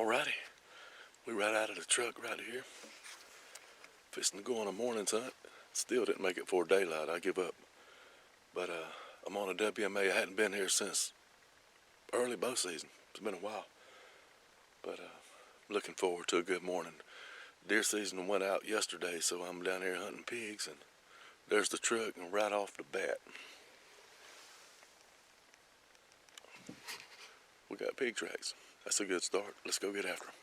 Alrighty, we right out of the truck right here. Fixing to go on a morning's hunt. Still didn't make it before daylight. I give up. But I'm on a WMA. I hadn't been here since early bow season. It's been a while. But looking forward to a good morning. Deer season went out yesterday, so I'm down here hunting pigs, and there's the truck, and right off the bat, we got pig tracks. That's a good start. Let's go get after them.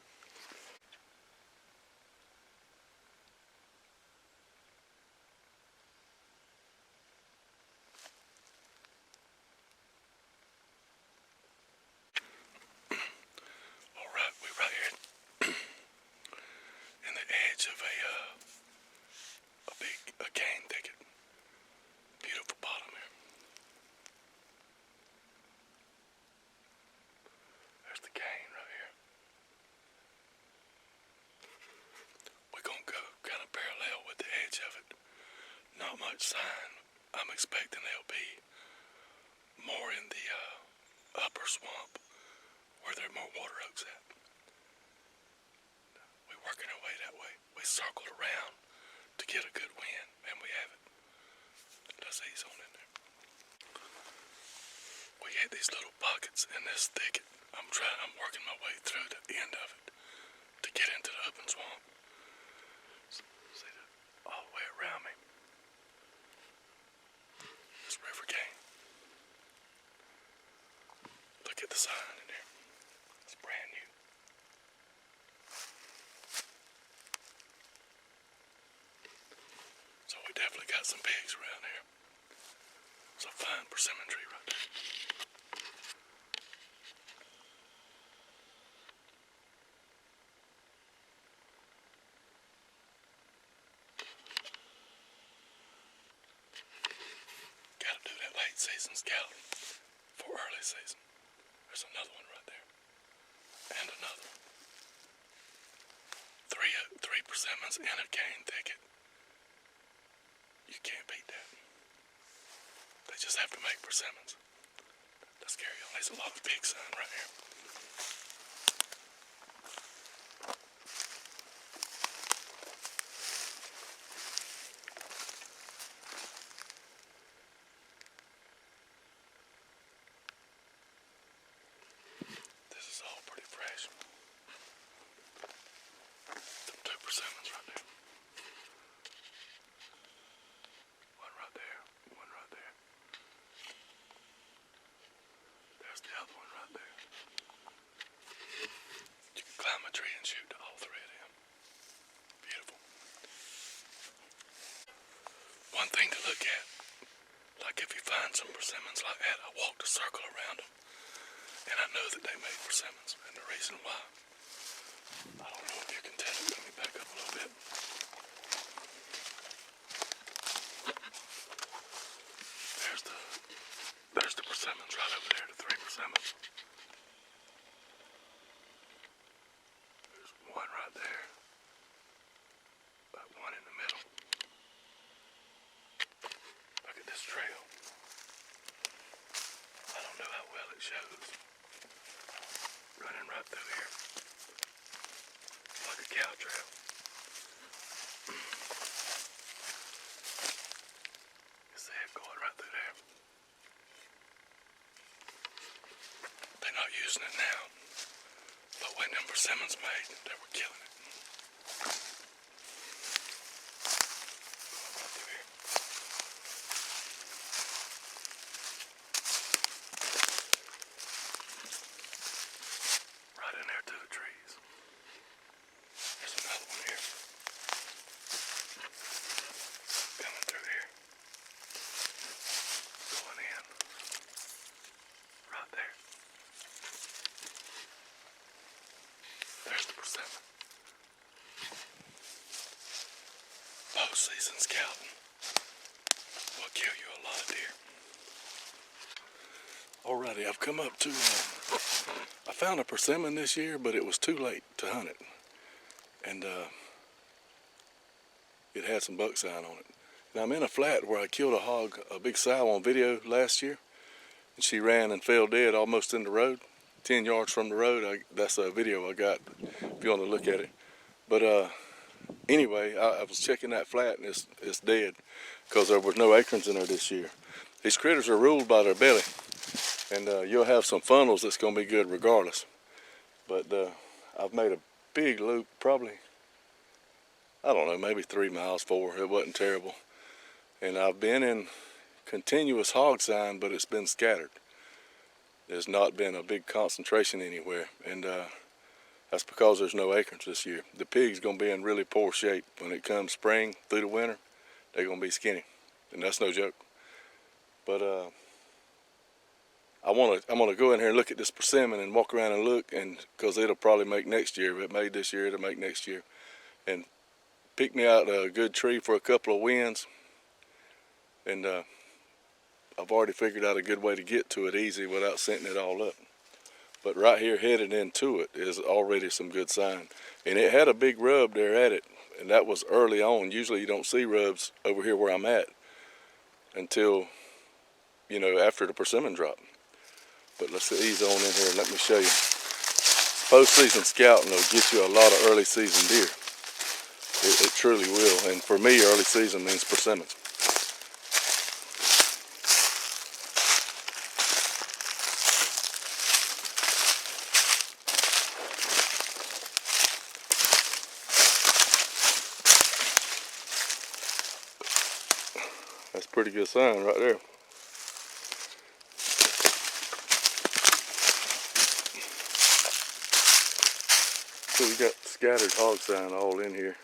All right, we're right here in the edge of a big cane thicket. Beautiful bottom here. There's the cane right here. We're gonna go kind of parallel with the edge of it. Not much sign. I'm expecting there'll be more in the upper swamp where there are more water oaks at. We're working our way that way. We circled around to get a good wind, and we have it. Let's ease on in there. We hit these little pockets in this thicket. I'm working my way through the end of it to get into the open swamp. See that all the way around me. This river cane. Look at the sign in there. It's brand new. So we definitely got some pigs around here. It's a fine persimmon tree right there. Gotta do that late season scouting for early season. There's another one right there. And another. Three persimmons in a cane thicket. You can't beat that. They just have to make persimmons. Let's carry on. There's a lot of big sun right here. This is all pretty fresh. Some 2 persimmons right there. One right there. One right there. There's the other one right there. You can climb a tree and shoot to all 3 of them. Beautiful. One thing to look at, like if you find some persimmons like that, I walked a circle around them, and I know that they made persimmons. And the reason why, I don't know if you can tell it. Let me back up a little bit. There's the persimmons right over there, the 3 persimmons. There's one right there. That one in the middle. Look at this trail. I don't know how well it shows. Running right through here. Like a cow trail. You see it going right through there. They're not using it now, but when them persimmons made, they were killing it. Going right through here. Right in there to the trees. There's another one here. Coming through here. Going in. Right there. There's the persimmon. Bow season scouting will kill you a lot of deer. Alrighty, I've come up to, I found a persimmon this year, but it was too late to hunt it. And it had some buck sign on it. And I'm in a flat where I killed a hog, a big sow on video last year. And she ran and fell dead almost in the road. 10 yards from the road. That's a video I got if you want to look at it. But anyway, I was checking that flat, and it's dead because there was no acorns in there this year. These critters are ruled by their belly, and you'll have some funnels that's going to be good regardless. But I've made a big loop, probably, I don't know, maybe 3 miles, 4. It wasn't terrible. And I've been in continuous hog sign, but it's been scattered. There's not been a big concentration anywhere, and that's because there's no acorns this year. The pig's gonna be in really poor shape when it comes spring through the winter. They're gonna be skinny, and that's no joke. But I'm gonna go in here and look at this persimmon and walk around and look, and because it'll probably make next year. If it made this year, it'll make next year. And pick me out a good tree for a couple of winds, and I've already figured out a good way to get to it easy without setting it all up. But right here headed into it is already some good sign. And it had a big rub there at it, and that was early on. Usually you don't see rubs over here where I'm at until, you know, after the persimmon drop. But let's ease on in here and let me show you. Post-season scouting will get you a lot of early season deer. It truly will. And for me, early season means persimmons. That's a pretty good sign right there. So we got scattered hog sign all in here,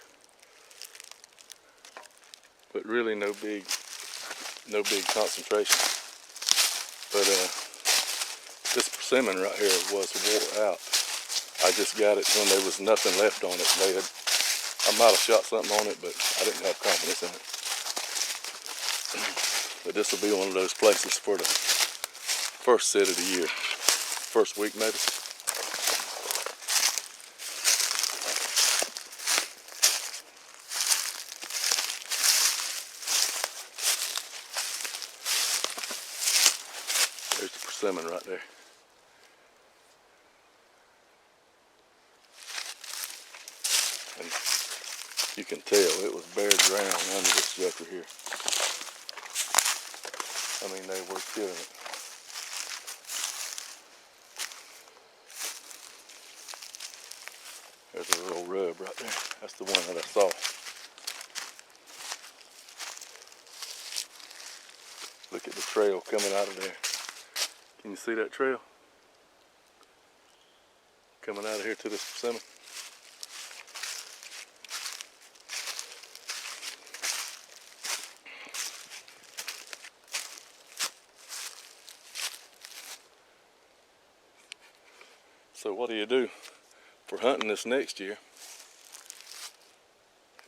but really no big concentration. But this persimmon right here was wore out. I just got it when there was nothing left on it. I might have shot something on it, but I didn't have confidence in it. But this will be one of those places for the first set of the year. First week maybe. There's the persimmon right there. And you can tell it was bare ground under this joker here. I mean, they were killing it. There's a little rub right there. That's the one that I saw. Look at the trail coming out of there. Can you see that trail? Coming out of here to this persimmon. So what do you do for hunting this next year?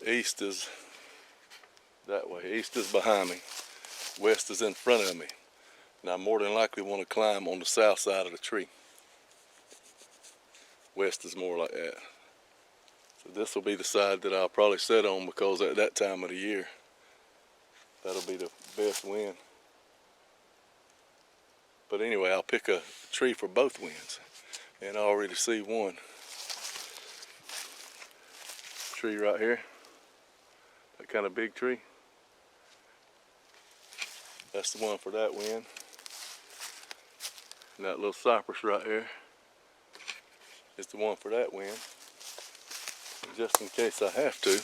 East is that way. East is behind me. West is in front of me. And I more than likely want to climb on the south side of the tree. West is more like that. So this will be the side that I'll probably sit on, because at that time of the year, that'll be the best wind. But anyway, I'll pick a tree for both winds. And I already see one tree right here, that kind of big tree. That's the one for that wind. And that little cypress right here is the one for that wind. And just in case I have to,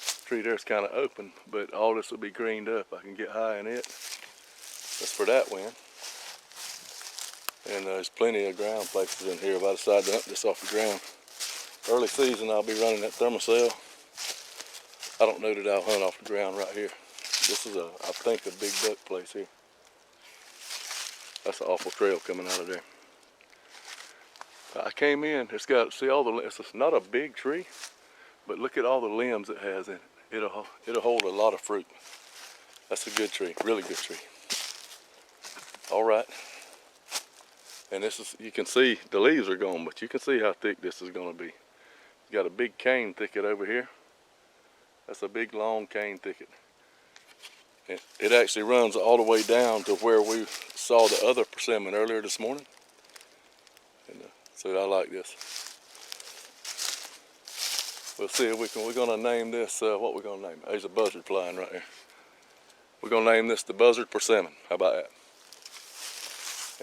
the tree there's kind of open, but all this will be greened up. I can get high in it. That's for that wind. And there's plenty of ground places in here if I decide to hunt this off the ground. Early season I'll be running that thermocell. I don't know that I'll hunt off the ground right here. This is I think a big duck place here. That's an awful trail coming out of there. I came in, it's got, see all the, it's not a big tree, but look at all the limbs it has in it. It'll hold a lot of fruit. That's a good tree, really good tree. All right, and this is, you can see the leaves are gone, but you can see how thick this is going to be. It's got a big cane thicket over here. That's a big long cane thicket. It actually runs all the way down to where we saw the other persimmon earlier this morning. And, so I like this. We'll see if we're gonna name this, what we're gonna name it. There's a buzzard flying right here. We're gonna name this the buzzard persimmon. How about that?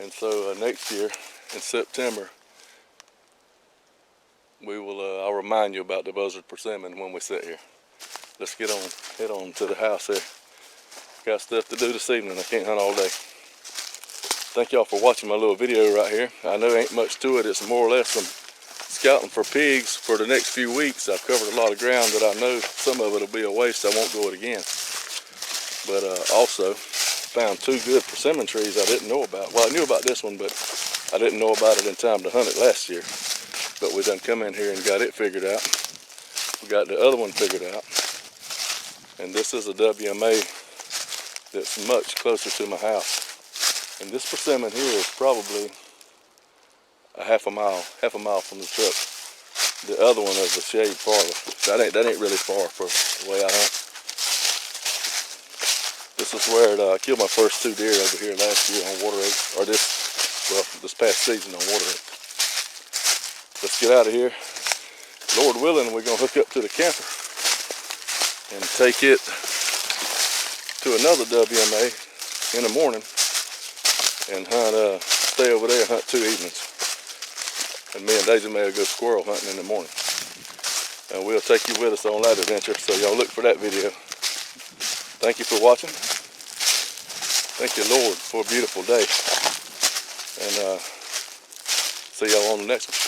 And so next year in September, I'll remind you about the buzzard persimmon when we sit here. Let's head on to the house here. Got stuff to do this evening. I can't hunt all day. Thank y'all for watching my little video right here. I know ain't much to it. It's more or less some scouting for pigs for the next few weeks. I've covered a lot of ground that I know some of it will be a waste. I won't go it again. But also found 2 good persimmon trees I didn't know about. Well, I knew about this one, but I didn't know about it in time to hunt it last year. But we done come in here and got it figured out. We got the other one figured out. And this is a WMA that's much closer to my house. And this persimmon here is probably a half a mile from the truck. The other one is a shade farther. That ain't really far for the way I hunt. This is where I killed my first 2 deer over here last year on water oak, or this past season on water oak. Let's get out of here. Lord willing, we're gonna hook up to the camper and take it to another WMA in the morning and hunt, stay over there and hunt 2 evenings. And me and Daisy may go squirrel hunting in the morning. And we'll take you with us on that adventure, so y'all look for that video. Thank you for watching. Thank you, Lord, for a beautiful day. And see y'all on the next one.